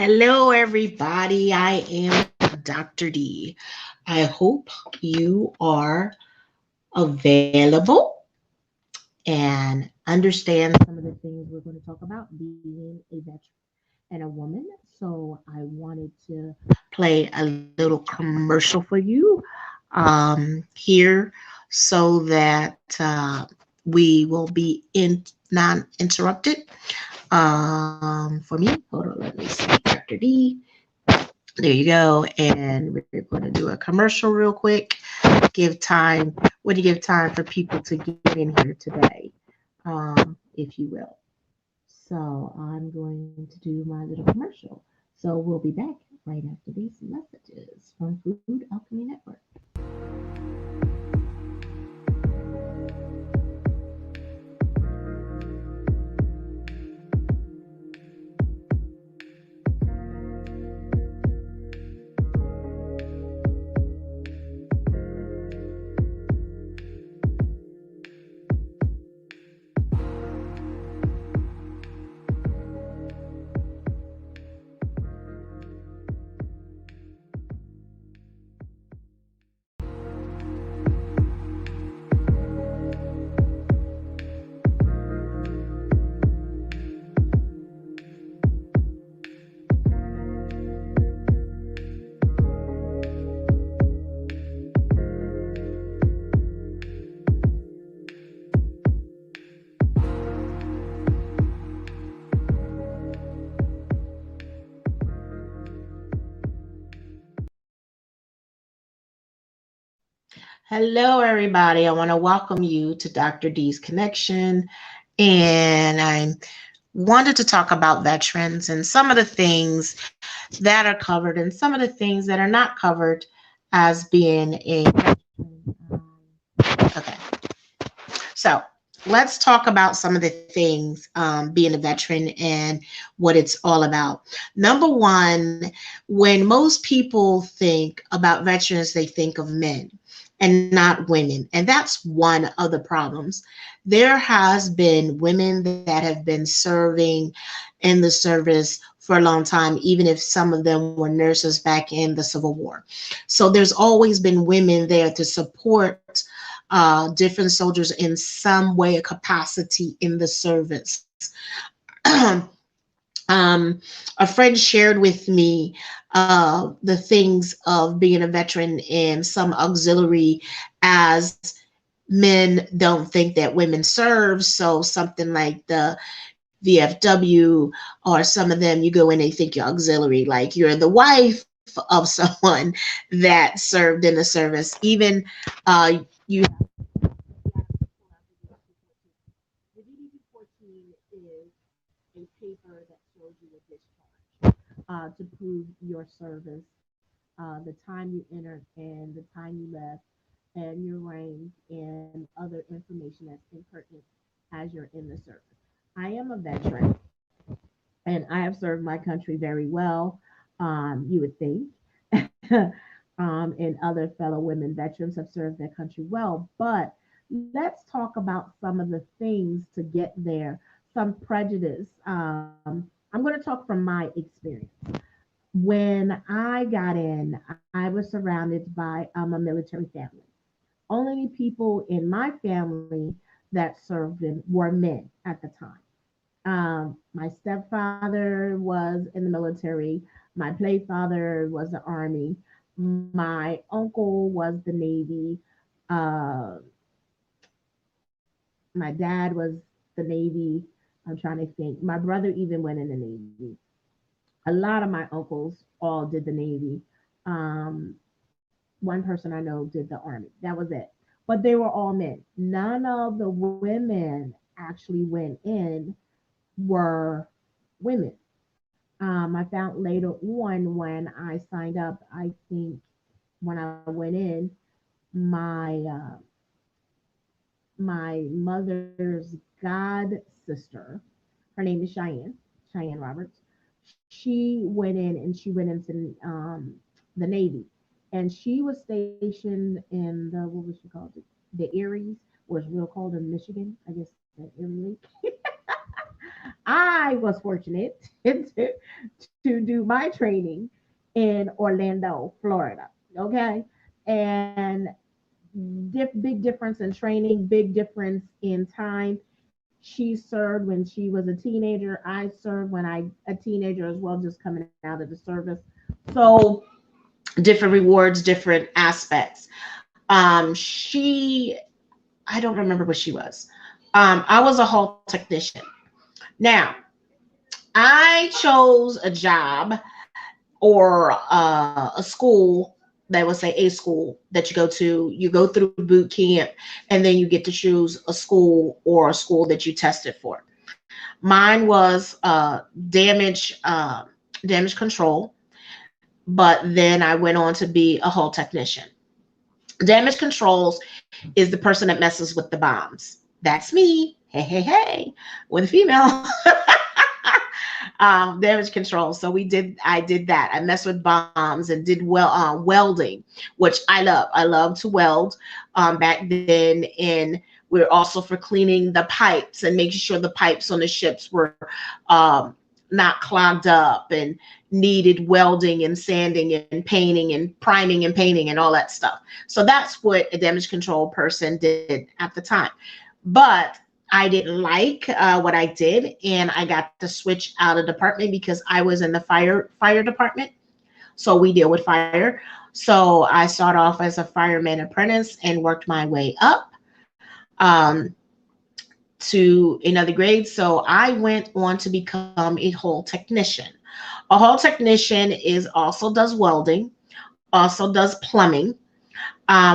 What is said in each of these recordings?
Hello, everybody. I am Dr. D. I hope you are available and understand some of the things we're going to talk about being a veteran and a woman. So, I wanted to play a little commercial for you here so that we will be non interrupted. For me, hold on, let me see, Dr. D. There you go. And we're going to do a commercial real quick. Give time, what do you give time for people to get in here today, if you will. So I'm going to do my little commercial. So we'll be back right after these messages from Food Alchemy Network. Hello, everybody. I want to welcome you to Dr. D's Connection. And I wanted to talk about veterans and some of the things that are covered and some of the things that are not covered as being a veteran. Okay, so let's talk about some of the things being a veteran and what it's all about. Number one, when most people think about veterans, they think of men and not women. And that's one of the problems. There has been women that have been serving in the service for a long time, even if some of them were nurses back in the Civil War. So there's always been women there to support different soldiers in some way or capacity in the service. A friend shared with me the things of being a veteran in some auxiliary, as men don't think that women serve. So something like the VFW, or some of them, you go in, they think you're auxiliary, like you're the wife of someone that served in the service. Even you the DD-14 is a paper that shows you a discharge to prove your service, the time you entered and the time you left, and your rank and other information that's pertinent as you're in the service. I am a veteran and I have served my country very well, you would think. And other fellow women veterans have served their country well. But let's talk about some of the things to get there, some prejudice. I'm going to talk from my experience. When I got in, I was surrounded by a military family. Only people in my family that served in were men at the time. My stepfather was in the military. My play father was the army. My uncle was the navy. Uh, my dad was the navy. I'm trying to think. My brother even went in the navy. A lot of my uncles all did the navy. Um, One person I know did the army. That was it. But they were all men. None of the women actually went in were women. I found later on when I signed up, I think when I went in, my my mother's god sister, her name is Cheyenne Roberts. She went in and she went into the Navy, and she was stationed in the, what was she called? The Eries, or it's real cold in Michigan, I guess, the Erie Lake. I was fortunate to do my training in Orlando, Florida. Okay. And big difference in training, big difference in time. She served when she was a teenager. I served when I a teenager as well, just coming out of the service. So Different rewards, different aspects. She, I don't remember what she was. I was a hall technician. Now, I chose a job or a school that would say a school that you go to. You go through boot camp, and then you get to choose a school or a school that you tested for. Mine was damage control, but then I went on to be a hull technician. Damage controls is the person that messes with the bombs. That's me. Hey, hey, hey, with a female. Damage control. So I did that. I messed with bombs and did welding, which I love. I love to weld. Back then, and we're also for cleaning the pipes and making sure the pipes on the ships were um, not clogged up and needed welding and sanding and painting and priming and painting and all that stuff. So that's what a damage control person did at the time. But I didn't like what I did, and I got to switch out of department because I was in the fire department. So we deal with fire. So I started off as a fireman apprentice and worked my way up um, to another grade. So I went on to become a hall technician. A hall technician is also does welding, also does plumbing,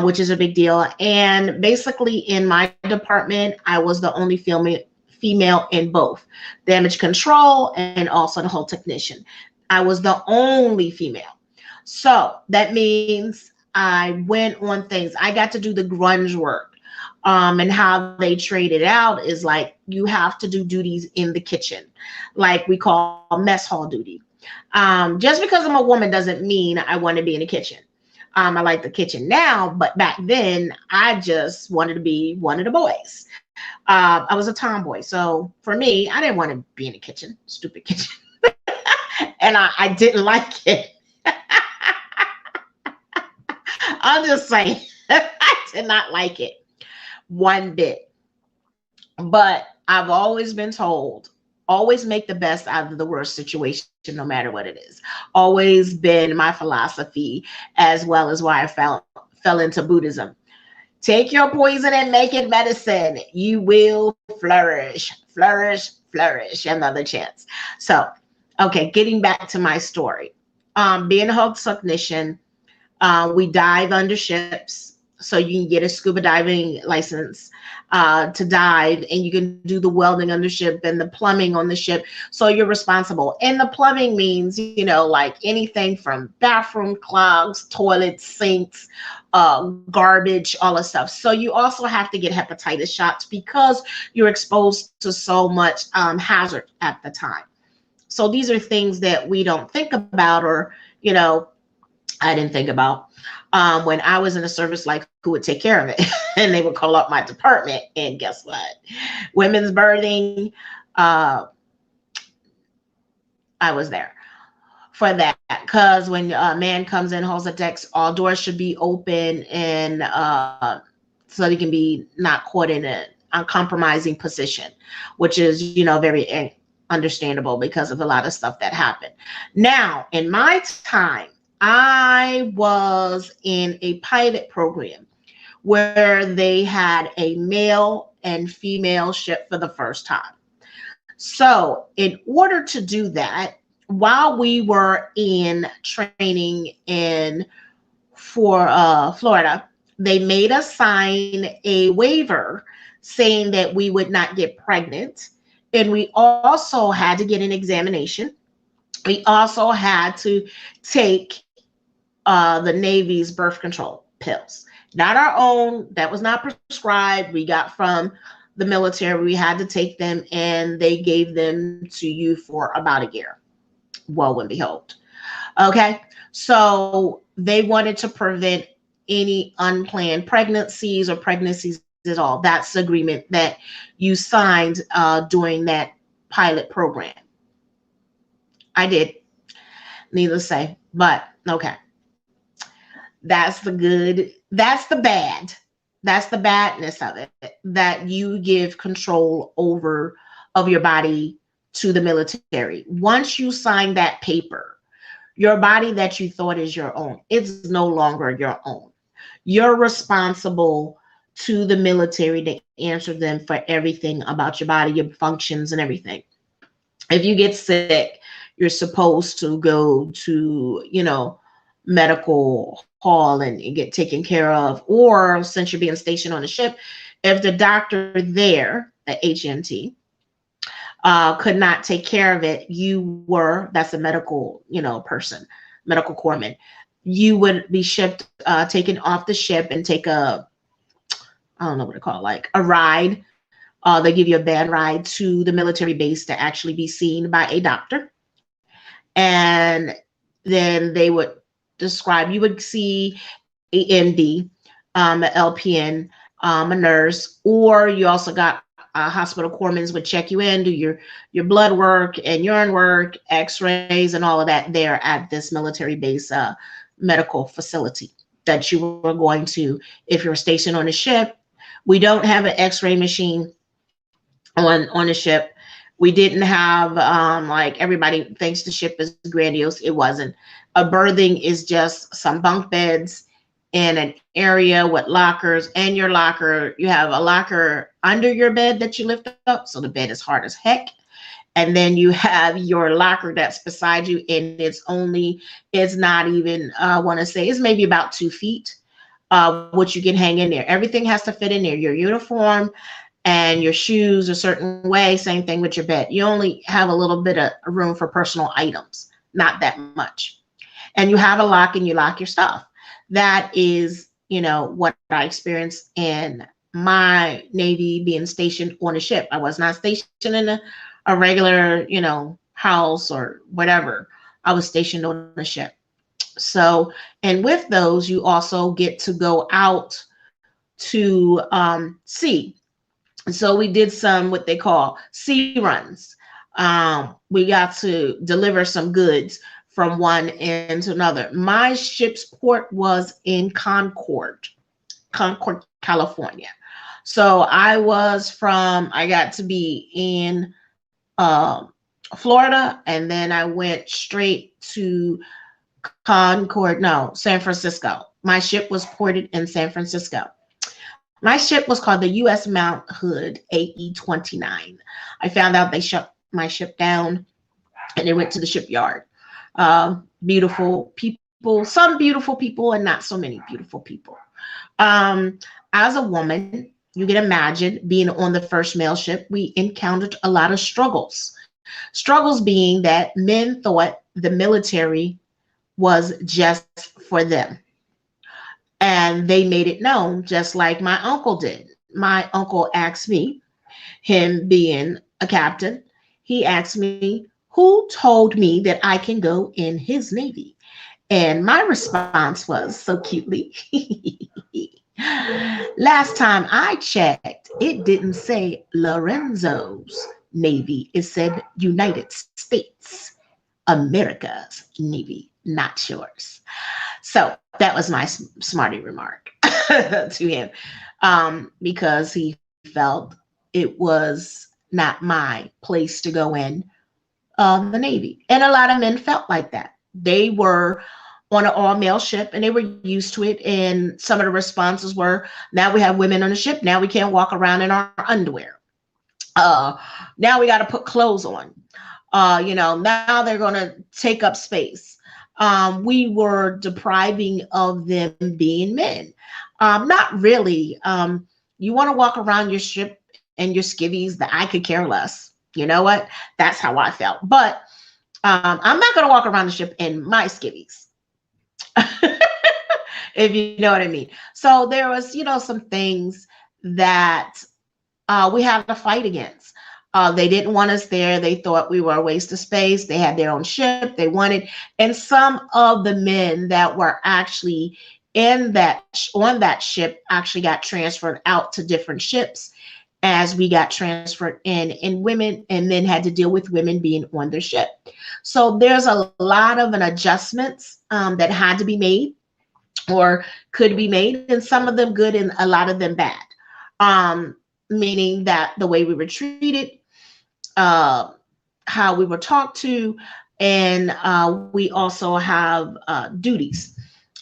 which is a big deal. And basically, in my department, I was the only female in both damage control and also the whole technician. I was the only female. So that means I went on things. I got to do the grunge work. And how they trade it out is like you have to do duties in the kitchen, like we call mess hall duty. Just because I'm a woman doesn't mean I want to be in the kitchen. I like the kitchen now, but back then I just wanted to be one of the boys. I was a tomboy, so for me, I didn't want to be in the kitchen, stupid kitchen, and I didn't like it. I'll just say I did not like it one bit. But I've always been told, always make the best out of the worst situation, no matter what it is. Always been my philosophy, as well as why I fell into Buddhism. Take your poison and make it medicine. You will flourish, flourish, flourish. Another chance. So, okay, getting back to my story. Being a health technician, we dive under ships, so you can get a scuba diving license to dive, and you can do the welding on the ship and the plumbing on the ship. So you're responsible. And the plumbing means, like anything from bathroom clogs, toilets, sinks, garbage, all that stuff. So you also have to get hepatitis shots because you're exposed to so much hazard at the time. So these are things that we don't think about, or you know I didn't think about when I was in the service, like who would take care of it. And they would call up my department. And guess what? Women's birthing, uh, I was there for that. Because when a man comes in, holds the decks, all doors should be open, and so they can be not caught in an uncompromising position, which is, very understandable because of a lot of stuff that happened. Now, in my time, I was in a pilot program where they had a male and female ship for the first time. So, in order to do that, while we were in training in for Florida, they made us sign a waiver saying that we would not get pregnant, and we also had to get an examination. We also had to take the Navy's birth control pills. Not our own, that was not prescribed. We got from the military. We had to take them, and they gave them to you for about a year. Woe and behold. Okay. So they wanted to prevent any unplanned pregnancies or pregnancies at all. That's the agreement that you signed during that. pilot program. I did, needless to say. But okay, that's the good, that's the bad. That's the badness of it, that you give control over of your body to the military. Once you sign that paper, your body that you thought is your own, it's no longer your own. You're responsible to the military to answer them for everything about your body, your functions, and everything. If you get sick, you're supposed to go to, medical hall and get taken care of. Or since you're being stationed on a ship, if the doctor there, the HMT, could not take care of it, that's a medical, person, medical corpsman. You would be shipped, taken off the ship and take I don't know what to call it, like a ride. They give you a bad ride to the military base to actually be seen by a doctor. And then they would describe, you would see a MD, an LPN, a nurse, or you also got hospital corpsmen would check you in, do your blood work and urine work, x-rays and all of that there at this military base medical facility that you were going to if you're stationed on a ship. We don't have an x-ray machine on the ship. We didn't have like everybody thinks the ship is grandiose. It wasn't. A berthing is just some bunk beds in an area with lockers, and your locker, you have a locker under your bed that you lift up, so the bed is hard as heck. And then you have your locker that's beside you, and it's not even, I want to say it's maybe about 2 feet, what you can hang in there. Everything has to fit in there. Your uniform and your shoes a certain way. Same thing with your bed. You only have a little bit of room for personal items, not that much. And you have a lock and you lock your stuff. That is, what I experienced in my Navy being stationed on a ship. I was not stationed in a regular, house or whatever. I was stationed on a ship. So, and with those, you also get to go out to sea. So we did some what they call sea runs. We got to deliver some goods from one end to another. My ship's port was in Concord, California. So I got to be in Florida, and then I went straight to San Francisco. My ship was ported in San Francisco. My ship was called the U.S. Mount Hood AE-29. I found out they shut my ship down and they went to the shipyard. Beautiful people, some beautiful people and not so many beautiful people. As a woman, you can imagine being on the first mail ship, we encountered a lot of struggles. Struggles being that men thought the military was just for them. And they made it known, just like my uncle did. My uncle asked me, him being a captain, he asked me, who told me that I can go in his Navy? And my response was so cutely, last time I checked, it didn't say Lorenzo's Navy. It said United States, America's Navy, not yours. So that was my smarty remark to him, because he felt it was not my place to go in the Navy. And a lot of men felt like that. They were on an all male ship and they were used to it. And some of the responses were, now we have women on the ship. Now we can't walk around in our underwear. Now we got to put clothes on. Now they're going to take up space. We were depriving of them being men. Not really. You want to walk around your ship and your skivvies, that I could care less. You know what? That's how I felt. But I'm not going to walk around the ship in my skivvies. If you know what I mean. So there was, some things that we had to fight against. They didn't want us there. They thought we were a waste of space. They had their own ship. They wanted, and some of the men that were actually on that ship actually got transferred out to different ships. as we got transferred in, and women and men had to deal with women being on their ship. So there's a lot of an adjustments that had to be made or could be made, and some of them good and a lot of them bad. Meaning that the way we were treated, uh, how we were talked to, and we also have duties.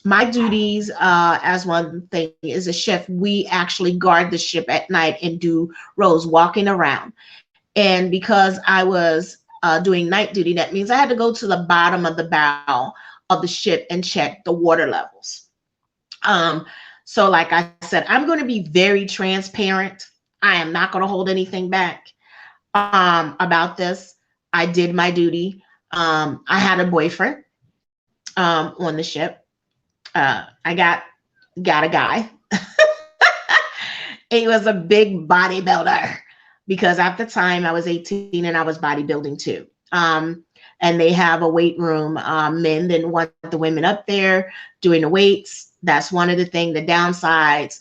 My duties as one thing is a chef. We actually guard the ship at night and do rows walking around. And because I was doing night duty, that means I had to go to the bottom of the bow of the ship and check the water levels. Um, so, like I said, I'm going to be very transparent. I am not going to hold anything back about this. I did my duty. I had a boyfriend on the ship. I got a guy. He was a big bodybuilder because at the time I was 18 and I was bodybuilding too. And they have a weight room. Men didn't want the women up there doing the weights. That's one of the things, the downsides.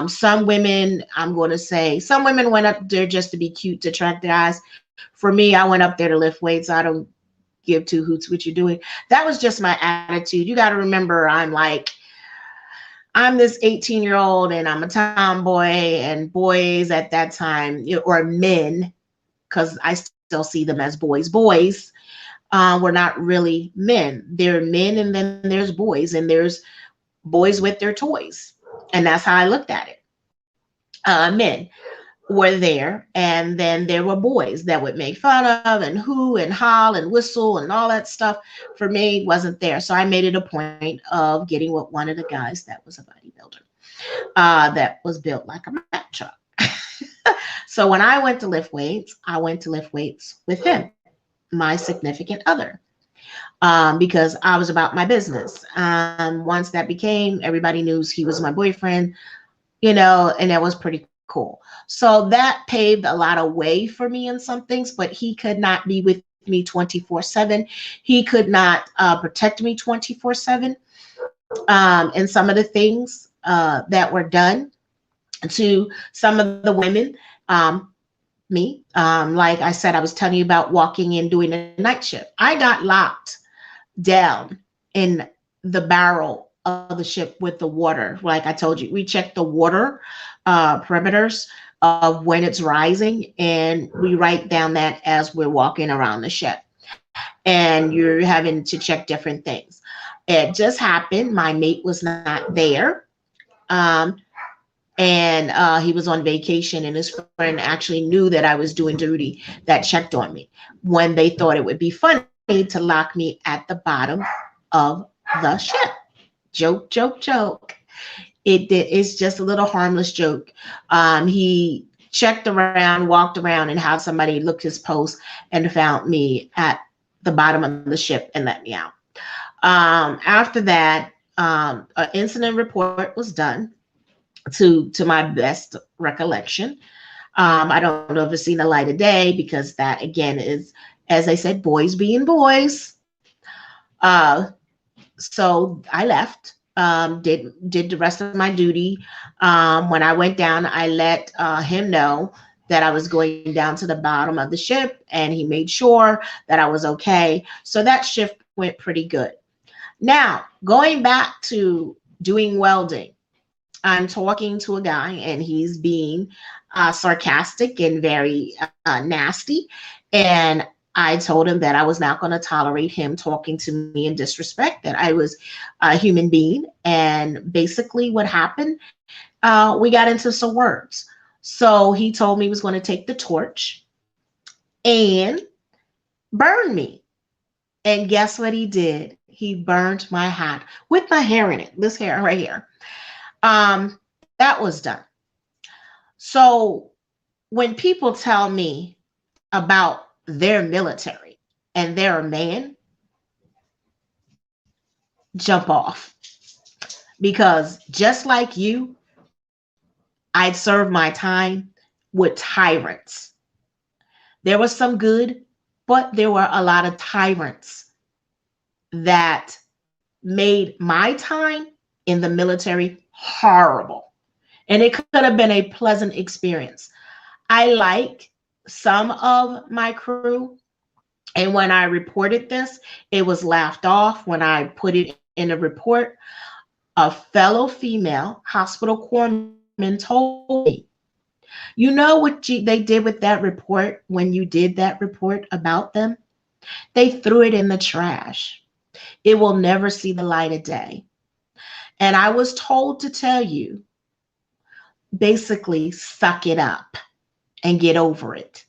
Some women, I'm going to say, some women went up there just to be cute to attract the guys. For me, I went up there to lift weights. I don't give two hoots what you're doing. That was just my attitude. You got to remember, I'm this 18-year-old and I'm a tomboy, and boys at that time, or men, because I still see them as boys, were not really men. They're men, and then there's boys, and there's boys with their toys. And that's how I looked at it. Men were there, and then there were boys that would make fun of and who and howl and whistle and all that stuff. For me, wasn't there. So I made it a point of getting with one of the guys that was a bodybuilder, that was built like a Mack truck. So when I went to lift weights, I went to lift weights with him, my significant other, because I was about my business. Once that became, everybody knew he was my boyfriend, and that was pretty cool. So that paved a lot of way for me in some things, but he could not be with me 24/7. He could not protect me 24/7. And some of the things that were done to some of the women, me, like I said, I was telling you about walking in doing a night shift. I got locked down in the barrel of the ship with the water. Like I told you, we check the water perimeters of when it's rising, and we write down that as we're walking around the ship. And you're having to check different things. It just happened. My mate was not there. Um, and he was on vacation, and his friend actually knew that I was doing duty that checked on me when they thought it would be funny to lock me at the bottom of the ship. Joke, joke, joke. It's just a little harmless joke. He checked around, walked around, and had somebody look his post and found me at the bottom of the ship and let me out. After that, an incident report was done to my best recollection. I don't know if it's seen the light of day, because that again is, as I said, boys being boys. So I left, did the rest of my duty. When I went down, I let him know that I was going down to the bottom of the ship, and he made sure that I was okay. So that shift went pretty good. Now, going back to doing welding, I'm talking to a guy, and he's being sarcastic and very nasty. And I told him that I was not going to tolerate him talking to me in disrespect, that I was a human being. And basically, what happened, we got into some words. So he told me he was going to take the torch and burn me. And guess what he did? He burned my hat with my hair in it, this hair right here. That was done. So when people tell me about their military and they're a man, jump off. Because just like you, I'd served my time with tyrants. There was some good, but there were a lot of tyrants that made my time in the military horrible. And it could have been a pleasant experience. I like some of my crew, and when I reported this, it was laughed off. When I put it in a report, a fellow female hospital corpsman told me, you know what they did with that report when you did that report about them? They threw it in the trash. It will never see the light of day. And I was told to tell you, basically, suck it up and get over it.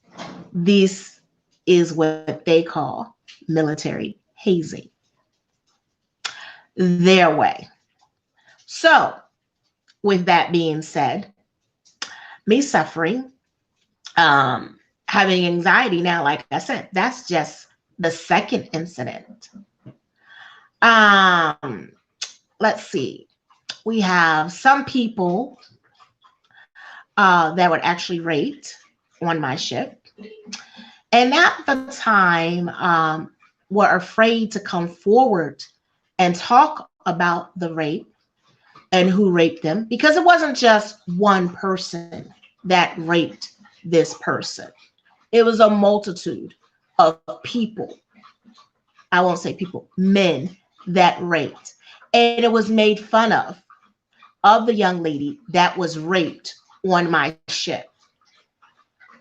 This is what they call military hazing, their way. So, with that being said, me suffering, having anxiety now, like I said, that's just the second incident. Um, let's see. We have some people that were actually raped on my ship, and at the time were afraid to come forward and talk about the rape and who raped them, because it wasn't just one person that raped this person. It was a multitude of people. I won't say people, men that raped. And it was made fun of the young lady that was raped on my ship.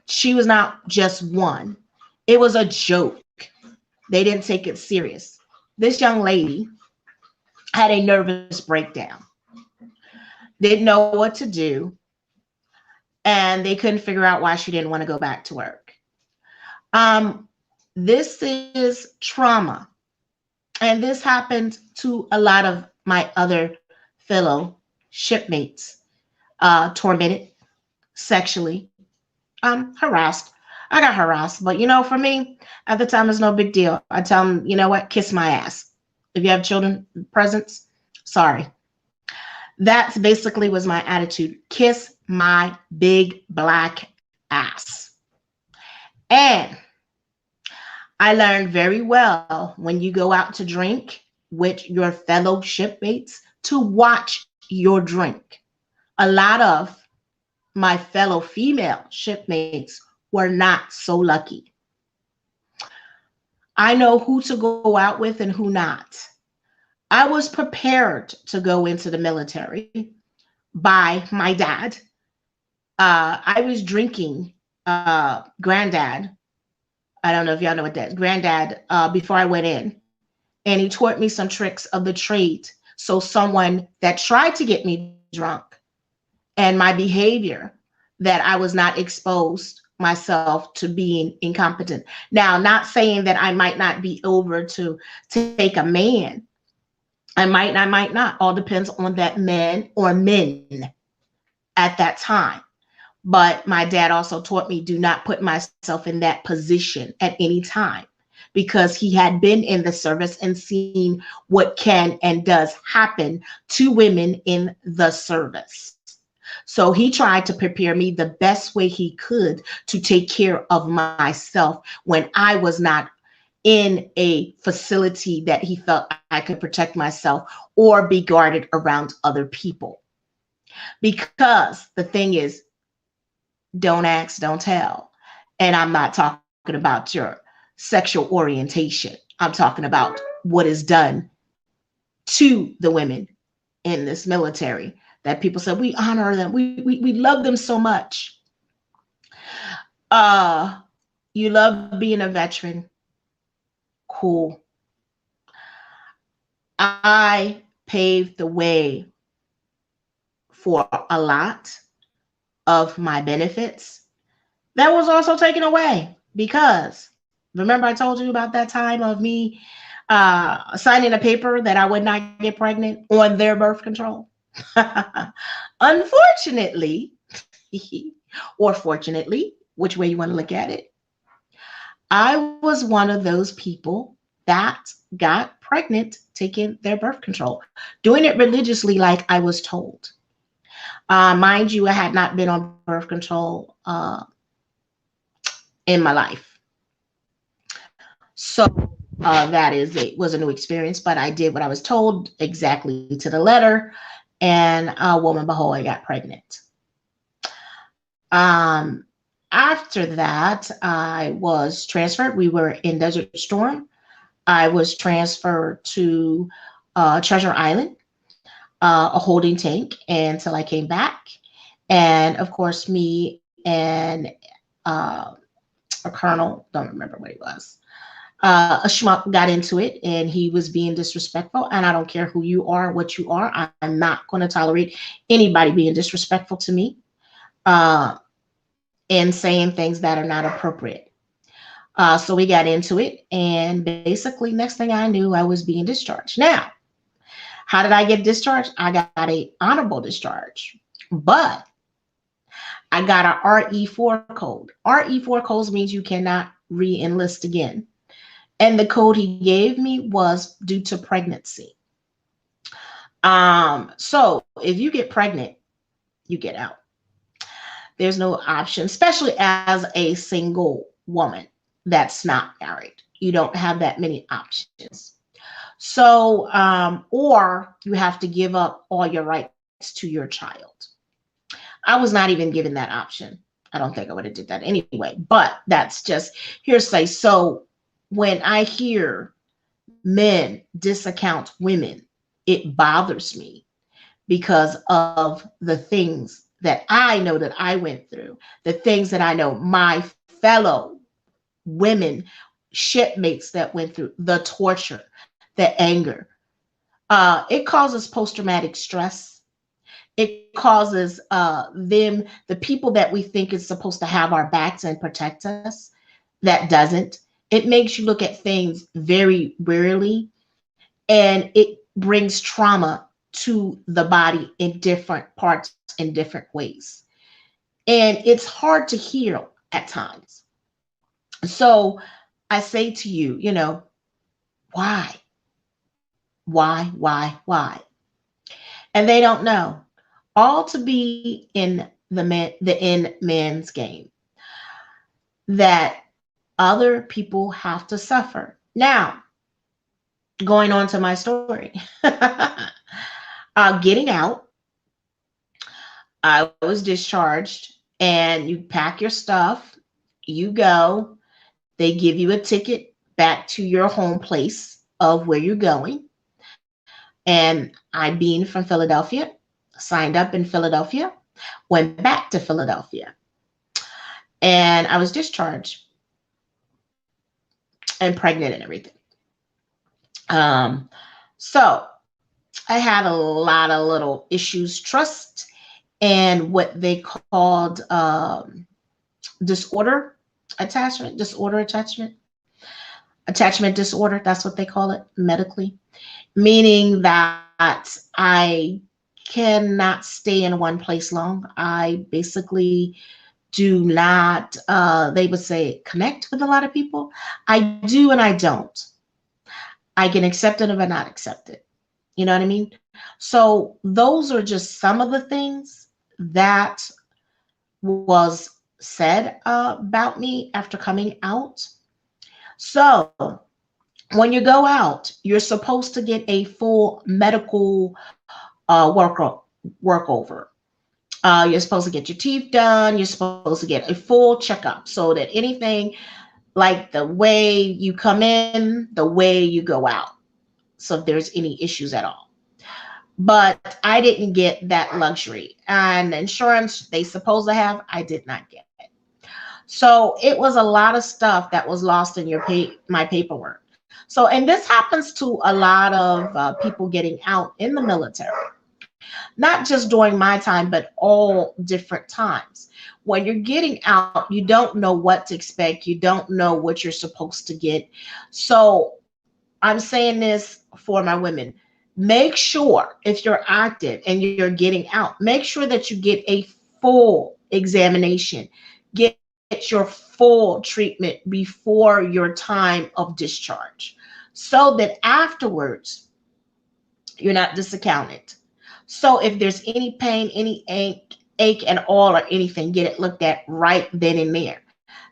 She was not just one. It was a joke. They didn't take it serious. This young lady had a nervous breakdown, didn't know what to do, and they couldn't figure out why she didn't want to go back to work. Um, this is trauma, and this happened to a lot of my other fellow shipmates. Tormented sexually, harassed. I got harassed, but for me, at the time, it's no big deal. I tell them, you know what, kiss my ass. If you have children presents, sorry. That basically was my attitude. Kiss my big black ass. And I learned very well, when you go out to drink with your fellow shipmates, to watch your drink. A lot of my fellow female shipmates were not so lucky. I know who to go out with and who not. I was prepared to go into the military by my dad. I was drinking granddad. I don't know if y'all know what that is. Granddad, before I went in. And he taught me some tricks of the trade. So someone that tried to get me drunk, and my behavior, that I was not exposed myself to being incompetent. Now, not saying that I might not be over to take a man. I might not. All depends on that man or men at that time. But my dad also taught me, do not put myself in that position at any time, because he had been in the service and seen what can and does happen to women in the service. So he tried to prepare me the best way he could to take care of myself when I was not in a facility that he felt I could protect myself or be guarded around other people. Because the thing is, don't ask, don't tell. And I'm not talking about your sexual orientation. I'm talking about what is done to the women in this military, that people say we honor them. We love them so much. Uh, you love being a veteran. Cool. I paved the way for a lot of my benefits that was also taken away, because remember I told you about that time of me signing a paper that I would not get pregnant on their birth control. Unfortunately, or fortunately, which way you want to look at it, I was one of those people that got pregnant taking their birth control, doing it religiously like I was told. Mind you, I had not been on birth control in my life. So that is it. Was a new experience, but I did what I was told exactly to the letter. And woman, behold, I got pregnant. Um, After that, I was transferred. We were in Desert Storm. I was transferred to Treasure Island, a holding tank, until I came back. And of course, me and uh, a colonel, don't remember what he was, a schmuck got into it, and he was being disrespectful. And I don't care who you are, what you are, I'm not going to tolerate anybody being disrespectful to me, uh, and saying things that are not appropriate. So we got into it, and basically, next thing I knew, I was being discharged. Now, how did I get discharged? I got a honorable discharge, but I got a RE4 code. RE4 codes means you cannot re-enlist again. And the code he gave me was due to pregnancy. So if you get pregnant, you get out. There's no option, especially as a single woman that's not married. You don't have that many options. So, or you have to give up all your rights to your child. I was not even given that option. I don't think I would have did that anyway, but that's just hearsay. So when I hear men disaccount women, it bothers me because of the things that I know that I went through, the things that I know my fellow women, shipmates that went through, the torture, the anger. It causes post traumatic stress. It causes the people that we think is supposed to have our backs and protect us that doesn't. It makes you look at things very wearily, and it brings trauma to the body in different parts in different ways. And it's hard to heal at times. So I say to you, why, why? And they don't know. All to be in the in men's game that other people have to suffer. Now, going on to my story. Getting out, I was discharged, and you pack your stuff, you go, they give you a ticket back to your home place of where you're going. And I, being from Philadelphia, signed up in Philadelphia, went back to Philadelphia, and I was discharged and pregnant and everything. Um, so I had a lot of little issues, trust, and what they called disorder attachment disorder. That's what they call it medically, meaning that I cannot stay in one place long. I basically do not, they would say, connect with a lot of people. I do and I don't. I can accept it or not accept it. You know what I mean? So those are just some of the things that was said about me after coming out. So when you go out, you're supposed to get a full medical work over. You're supposed to get your teeth done. You're supposed to get a full checkup so that anything, like the way you come in, the way you go out. So if there's any issues at all. But I didn't get that luxury. And insurance they supposed to have, I did not get. So it was a lot of stuff that was lost in my paperwork. So, and this happens to a lot of people getting out in the military, not just during my time, but all different times. When you're getting out, you don't know what to expect. You don't know what you're supposed to get. So I'm saying this for my women. Make sure if you're active and you're getting out, make sure that you get a full examination, get your full treatment before your time of discharge, so that afterwards you're not disaccounted. So if there's any pain, any ache and all or anything, get it looked at right then and there.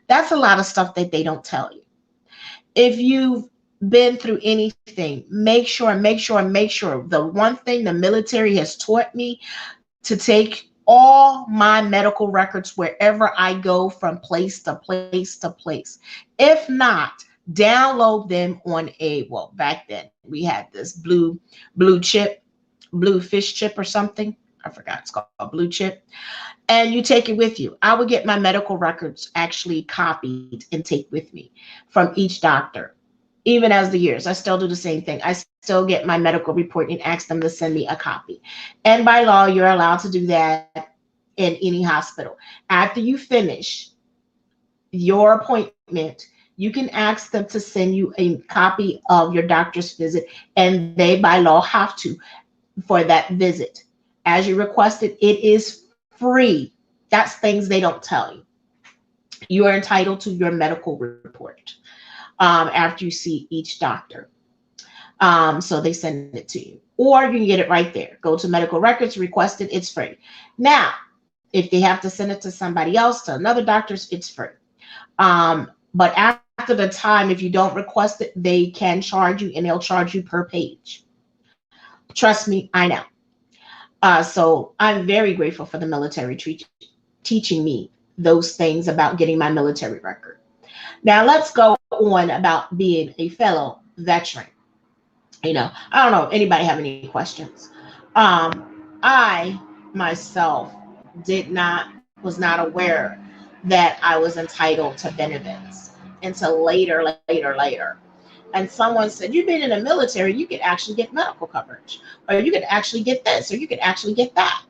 That's a lot of stuff that they don't tell you. If you've been through anything, make sure. The one thing the military has taught me to take all my medical records wherever I go from place to place to place. If not, download them on a, well, back then we had this blue chip, blue fish chip or something. I forgot, it's called blue chip. And you take it with you. I would get my medical records actually copied and take with me from each doctor. Even as the years, I still do the same thing. I still get my medical report and ask them to send me a copy. And by law, you're allowed to do that in any hospital. After you finish your appointment, you can ask them to send you a copy of your doctor's visit, and they by law have to for that visit. As you requested, it is free. That's things they don't tell you. You are entitled to your medical report after you see each doctor. So they send it to you, or you can get it right there. Go to medical records, request it. It's free. Now, if they have to send it to somebody else, to another doctor's, it's free. But after the time, if you don't request it, they can charge you, and they'll charge you per page. Trust me, I know. So I'm very grateful for the military teaching me those things about getting my military record. Now let's go on about being a fellow veteran. I don't know if anybody have any questions. I myself was not aware that I was entitled to benefits until later. And someone said, you've been in the military, you could actually get medical coverage, or you could actually get this, or you could actually get that.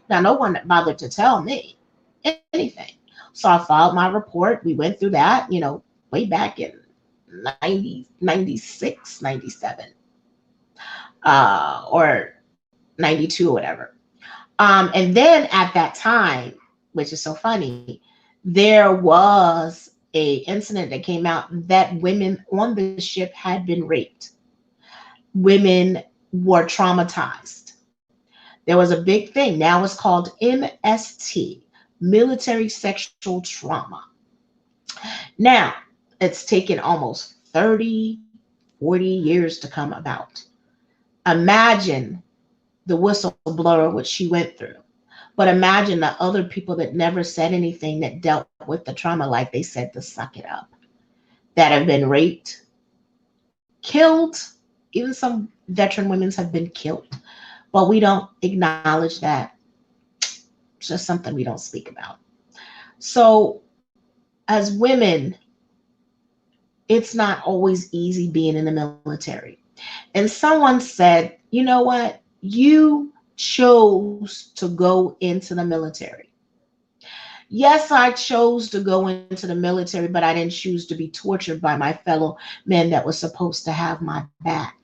Now, no one bothered to tell me anything. So I filed my report. We went through that, way back in 90, 96, 97, or 92 or whatever. And then at that time, which is so funny, there was a incident that came out that women on the ship had been raped. Women were traumatized. There was a big thing. Now it's called MST, military sexual trauma. Now, it's taken almost 30, 40 years to come about. Imagine the whistleblower, what she went through. But imagine the other people that never said anything, that dealt with the trauma, like they said, to suck it up, that have been raped, killed. Even some veteran women have been killed. But we don't acknowledge that. It's just something we don't speak about. So, as women, it's not always easy being in the military. And someone said, you know what? You chose to go into the military. Yes, I chose to go into the military, but I didn't choose to be tortured by my fellow men that was supposed to have my back.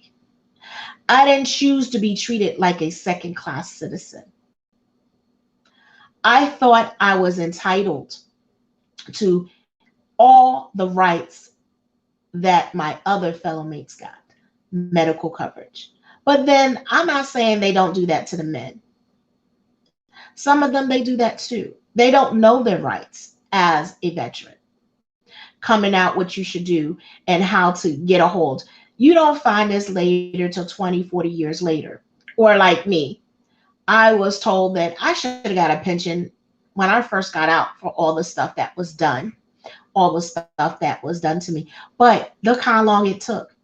I didn't choose to be treated like a second class citizen. I thought I was entitled to all the rights that my other fellow mates got, medical coverage. But then I'm not saying they don't do that to the men. Some of them, they do that too. They don't know their rights as a veteran, coming out what you should do and how to get a hold. You don't find this later till 20, 40 years later. Or like me, I was told that I should have got a pension when I first got out for all the stuff that was done, all the stuff that was done to me. But look how long it took.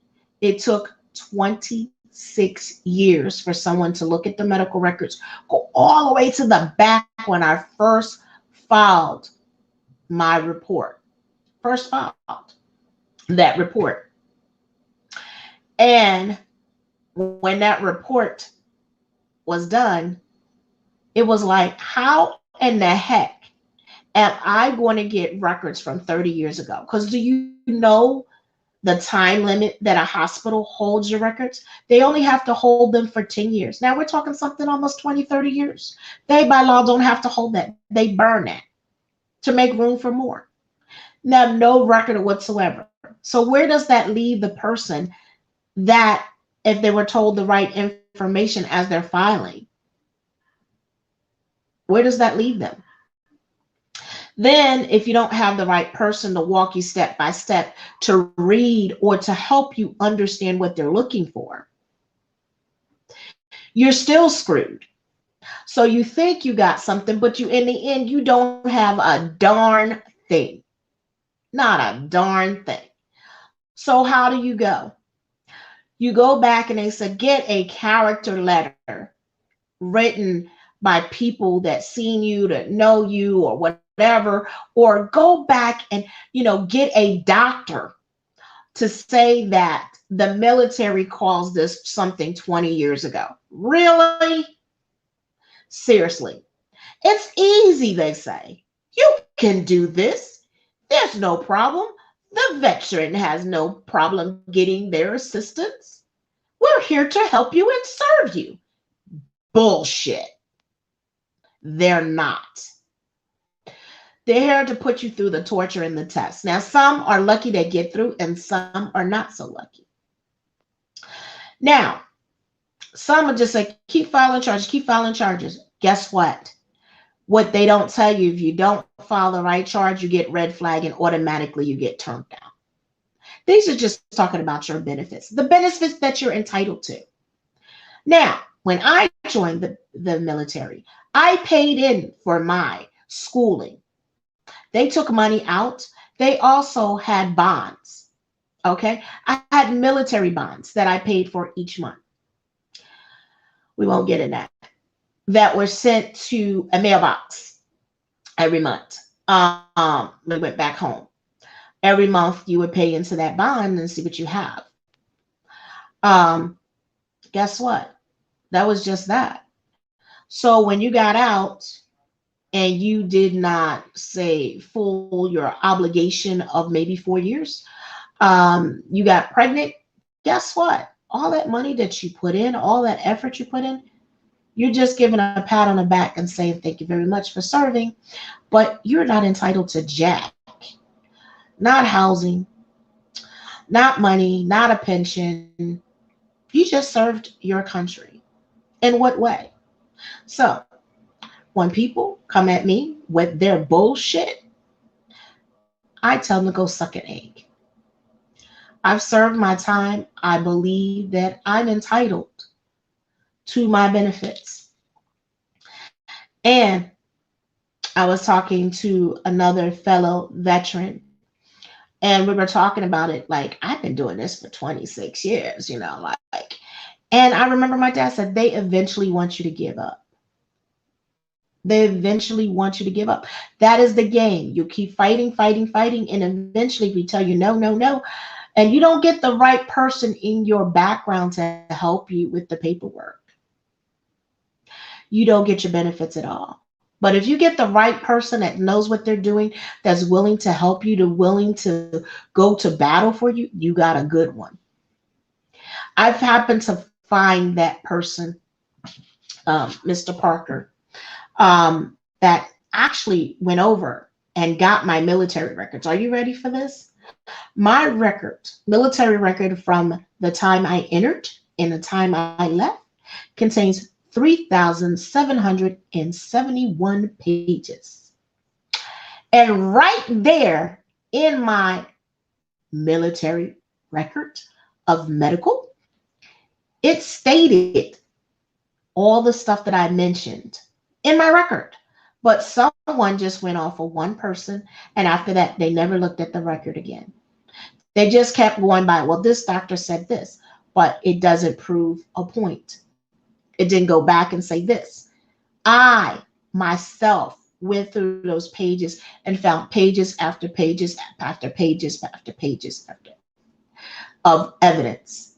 It took 26 years for someone to look at the medical records, go all the way to the back when I first filed my report, first filed that report. And when that report was done, it was like, how in the heck am I going to get records from 30 years ago? Because do you know the time limit that a hospital holds your records? They only have to hold them for 10 years. Now we're talking something almost 20, 30 years. They by law don't have to hold that. They burn that to make room for more. Now, no record whatsoever. So where does that leave the person that, if they were told the right information as they're filing, where does that leave them? Then, if you don't have the right person to walk you step by step, to read, or to help you understand what they're looking for, you're still screwed. So you think you got something, but you in the end, you don't have a darn thing. Not a darn thing. So how do you go? You go back and they said, get a character letter written by people that seen you, that know you or whatever, or go back and, get a doctor to say that the military calls this something 20 years ago. Really? Seriously. It's easy, they say. You can do this. There's no problem. The veteran has no problem getting their assistance. We're here to help you and serve you. Bullshit. They're not. They're here to put you through the torture and the test. Now, some are lucky they get through, and some are not so lucky. Now, some are just like, keep filing charges, keep filing charges. Guess what? What they don't tell you, if you don't file the right charge, you get red flag and automatically you get turned down. These are just talking about your benefits, the benefits that you're entitled to. Now, when I joined the military, I paid in for my schooling. They took money out. They also had bonds. Okay. I had military bonds that I paid for each month. We won't get in that. That were sent to a mailbox every month. We went back home. Every month you would pay into that bond and see what you have. Um, Guess what? That was just that. So when you got out and you did not say full your obligation of maybe 4 years, you got pregnant. Guess what? All that money that you put in, all that effort you put in, you're just giving a pat on the back and saying thank you very much for serving, but you're not entitled to jack, not housing, not money, not a pension. You just served your country. In what way? So when people come at me with their bullshit, I tell them to go suck an egg. I've served my time. I believe that I'm entitled to my benefits. And I was talking to another fellow veteran, and we were talking about it like, I've been doing this for 26 years, like, and I remember my dad said they eventually want you to give up. They eventually want you to give up. That is the game. You keep fighting, fighting, fighting, and eventually we tell you no, no, no. And you don't get the right person in your background to help you with the paperwork. You don't get your benefits at all. But if you get the right person that knows what they're doing, that's willing to help you, to willing to go to battle for you, you got a good one. I've happened to find that person, Mr. Parker, that actually went over and got my military records. Are you ready for this? My record, military record from the time I entered and the time I left, contains 3,771 pages. And right there in my military record of medical, it stated all the stuff that I mentioned in my record. But someone just went off of one person, and after that, they never looked at the record again. They just kept going by, well, this doctor said this, but it doesn't prove a point. It didn't go back and say this. I myself went through those pages and found pages after pages after pages after pages after of evidence.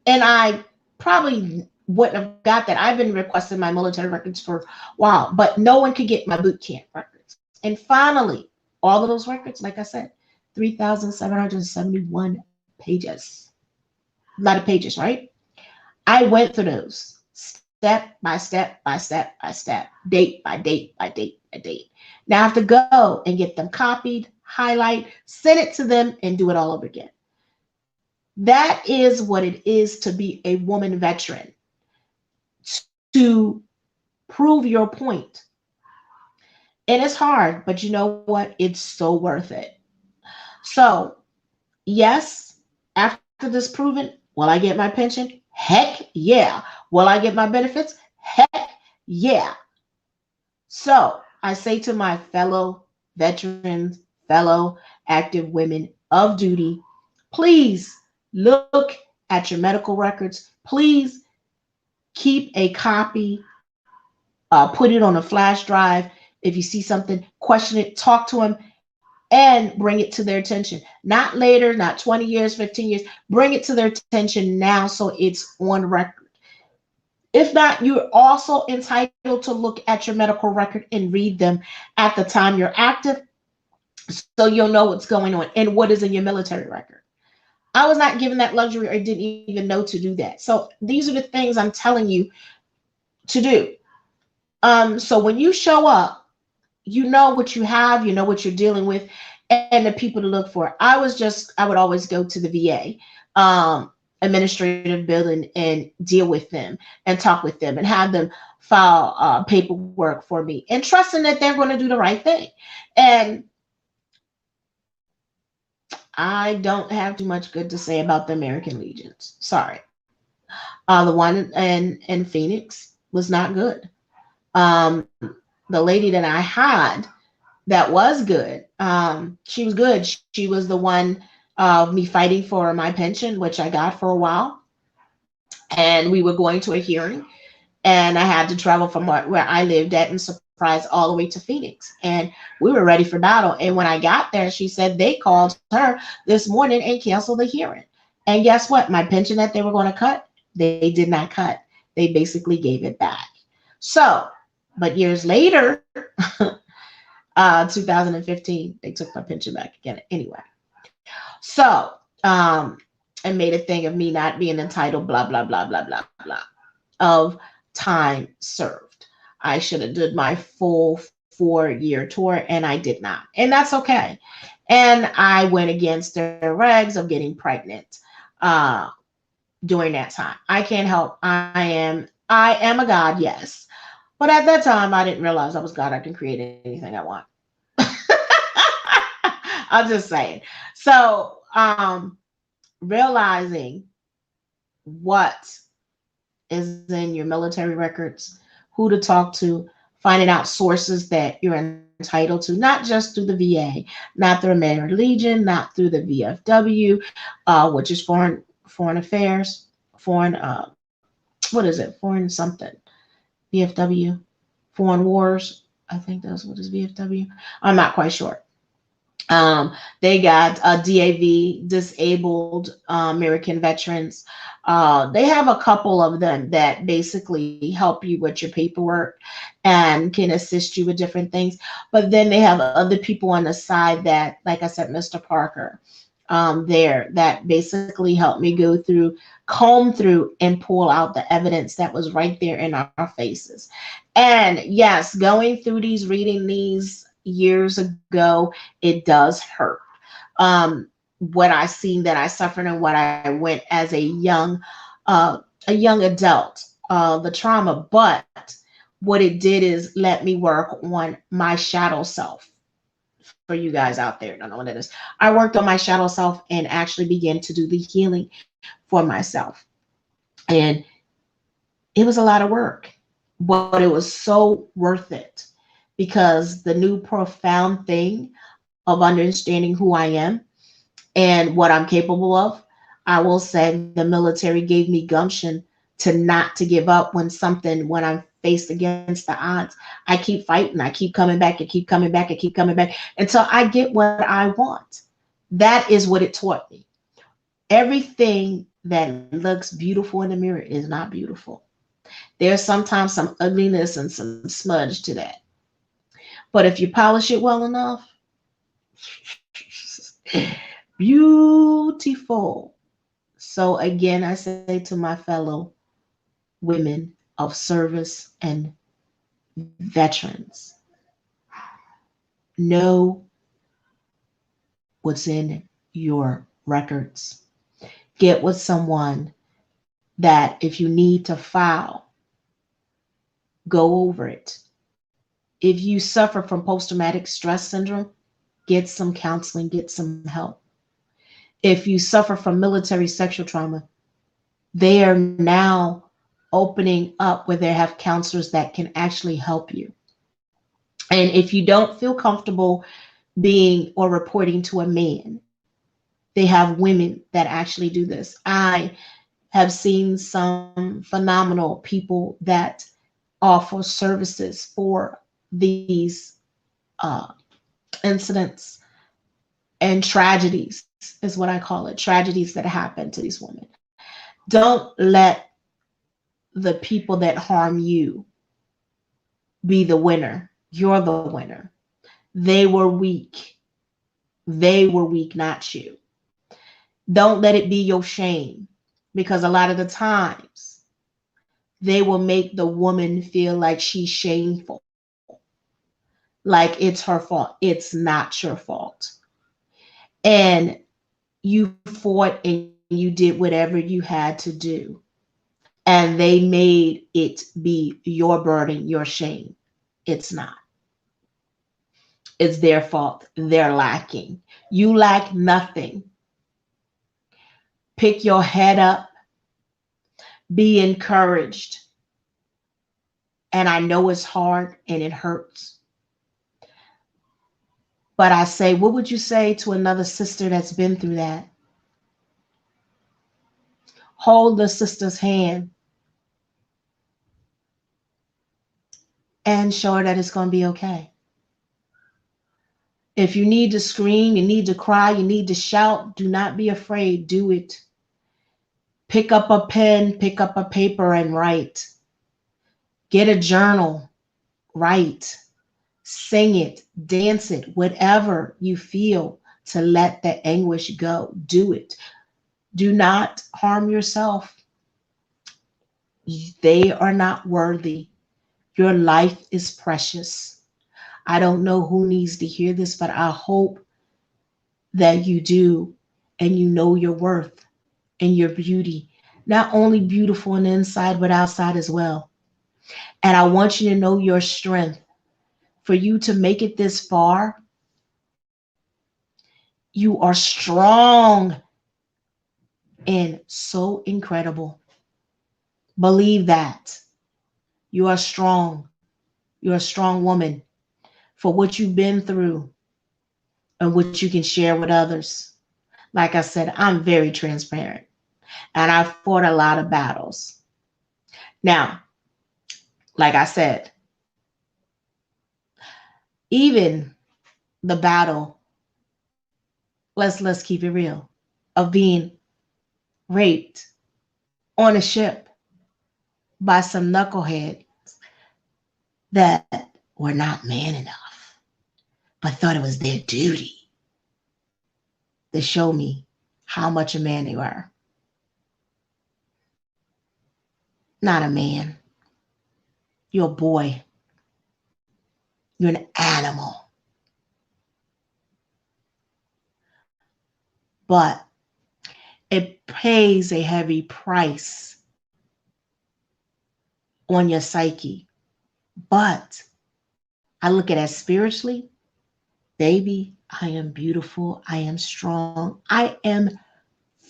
And I probably wouldn't have got that. I've been requesting my military records for a while, but no one could get my boot camp records. And finally, all of those records, like I said, 3,771 pages. A lot of pages, right? I went through those step by step by step by step, date by date by date by date. Now I have to go and get them copied, highlight, send it to them, and do it all over again. That is what it is to be a woman veteran, to prove your point. And it's hard, but you know what? It's so worth it. So, yes, after this proven, will I get my pension? Heck yeah. Will I get my benefits? Heck Yeah. So I say to my fellow veterans, fellow active women of duty, please look at your medical records. Please keep a copy, put it on a flash drive. If you see something, question it, talk to them, and bring it to their attention. Not later, not 20 years, 15 years. Bring it to their attention now so it's on record. If not, you're also entitled to look at your medical record and read them at the time you're active so you'll know what's going on and what is in your military record. I was not given that luxury or didn't even know to do that. So these are the things I'm telling you to do. So when you show up, you know what you have, you know what you're dealing with, and the people to look for. I would always go to the VA administrative building and deal with them and talk with them and have them file paperwork for me and trusting that they're going to do the right thing. And I don't have too much good to say about the American Legions. Sorry. The one in Phoenix was not good. Um, the lady that I had that was good. She was good. She was the one of me fighting for my pension, which I got for a while. And we were going to a hearing, and I had to travel from where I lived at and Surprise all the way to Phoenix. And we were ready for battle. And when I got there, she said they called her this morning and canceled the hearing. And guess what? My pension that they were going to cut, they did not cut. They basically gave it back. So, but years later, 2015, they took my pension back again. Anyway, so and made a thing of me not being entitled, blah blah blah blah blah blah, of time served. I should have did my full 4 year tour, and I did not, and that's okay. And I went against their regs of getting pregnant during that time. I can't help. I am a god, yes, but at that time I didn't realize I was God. I can create anything I want. I'm just saying. So, realizing what is in your military records, who to talk to, finding out sources that you're entitled to, not just through the VA, not through American Legion, not through the VFW, which is foreign affairs, foreign what is it, foreign something, VFW, foreign wars. I think that's what is VFW. I'm not quite sure. They got DAV, disabled American veterans. They have a couple of them that basically help you with your paperwork and can assist you with different things. But then they have other people on the side that, like I said, Mr. Parker, there that basically helped me go through, comb through, and pull out the evidence that was right there in our faces. And yes, going through these, reading these years ago, it does hurt. What I seen that I suffered and what I went as uh, a young adult, the trauma. But what it did is let me work on my shadow self. For you guys out there, don't know what it is. I worked on my shadow self and actually began to do the healing for myself. And it was a lot of work, but it was so worth it because the new profound thing of understanding who I am and what I'm capable of, I will say the military gave me gumption to not to give up when I'm faced against the odds. I keep fighting, I keep coming back, I keep coming back, I keep coming back until I get what I want. That is what it taught me. Everything that looks beautiful in the mirror is not beautiful. There's sometimes some ugliness and some smudge to that. But if you polish it well enough, beautiful. So again, I say to my fellow women of service and veterans, know what's in your records. Get with someone that if you need to file, go over it. If you suffer from post traumatic stress syndrome, get some counseling, get some help. If you suffer from military sexual trauma, they are now opening up where they have counselors that can actually help you. And if you don't feel comfortable being or reporting to a man, they have women that actually do this. I have seen some phenomenal people that offer services for these uh, incidents and tragedies, is what I call it, tragedies that happen to these women. Don't let the people that harm you be the winner. You're the winner. They were weak. They were weak, not you. Don't let it be your shame, because a lot of the times they will make the woman feel like she's shameful, like it's her fault. It's not your fault. And you fought and you did whatever you had to do, and they made it be your burden, your shame. It's not. It's their fault. They're lacking. You lack nothing. Pick your head up, be encouraged. And I know it's hard and it hurts. But I say, what would you say to another sister that's been through that? Hold the sister's hand and show her that it's going to be okay. If you need to scream, you need to cry, you need to shout, do not be afraid. Do it. Pick up a pen, pick up a paper, and write. Get a journal, write. Sing it, dance it, whatever you feel to let the anguish go. Do it. Do not harm yourself. They are not worthy. Your life is precious. I don't know who needs to hear this, but I hope that you do, and you know your worth and your beauty. Not only beautiful on the inside, but outside as well. And I want you to know your strength. For you to make it this far, you are strong and so incredible. Believe that. You are strong. You're a strong woman for what you've been through and what you can share with others. Like I said, I'm very transparent and I fought a lot of battles. Now, like I said, even the battle, let's keep it real, of being raped on a ship by some knucklehead that were not man enough, but thought it was their duty to show me how much a man they were. Not a man. You're a boy. You're an animal. But it pays a heavy price on your psyche. But I look at it as spiritually, baby, I am beautiful. I am strong. I am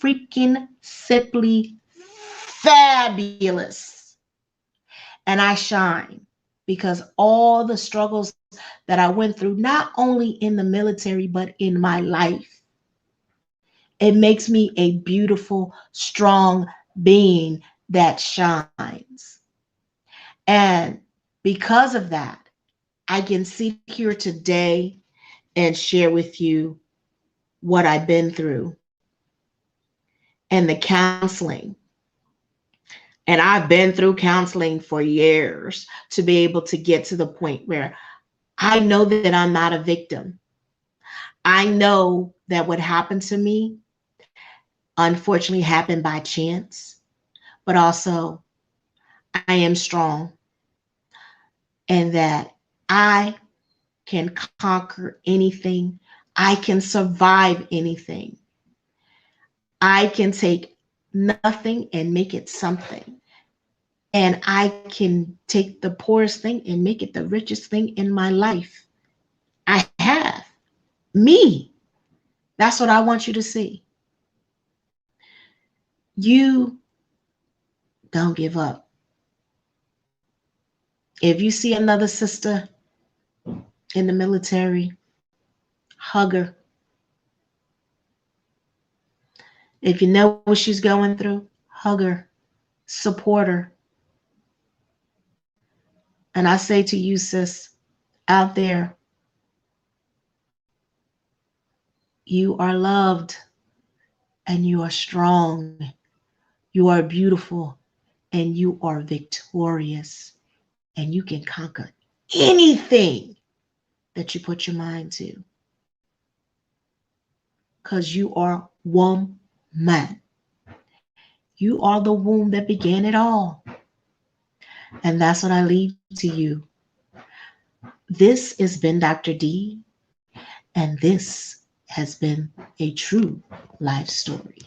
freaking simply fabulous. And I shine because all the struggles that I went through, not only in the military, but in my life, it makes me a beautiful, strong being that shines. And because of that, I can sit here today and share with you what I've been through and the counseling. And I've been through counseling for years to be able to get to the point where I know that I'm not a victim. I know that what happened to me unfortunately happened by chance, but also I am strong and that I can conquer anything. I can survive anything. I can take nothing and make it something. And I can take the poorest thing and make it the richest thing in my life. I have me. That's what I want you to see. You don't give up. If you see another sister in the military, hug her. If you know what she's going through, hug her, support her. And I say to you, sis, out there, you are loved and you are strong. You are beautiful and you are victorious. And you can conquer anything that you put your mind to because you are woman. You are the womb that began it all. And that's what I leave to you. This has been Dr. D, and this has been a true life story.